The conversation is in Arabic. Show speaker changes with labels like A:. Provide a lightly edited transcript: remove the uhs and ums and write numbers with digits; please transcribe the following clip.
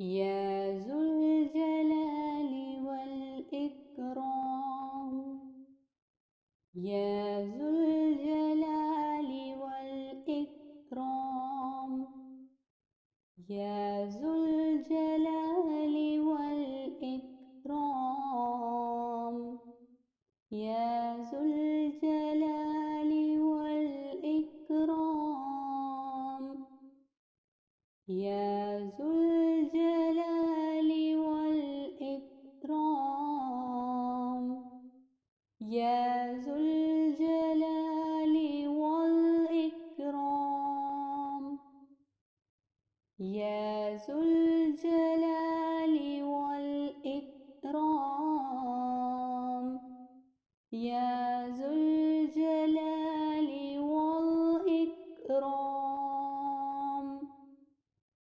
A: يا ذو الجلال والإكرام، يا ذو الجلال والإكرام، يا ذو الجلال والإكرام، يا ذو الجلال والإكرام، يا ذو الجلال والإكرام، يا ذو الجلال والإكرام، يا ذو الجلال والإكرام، يا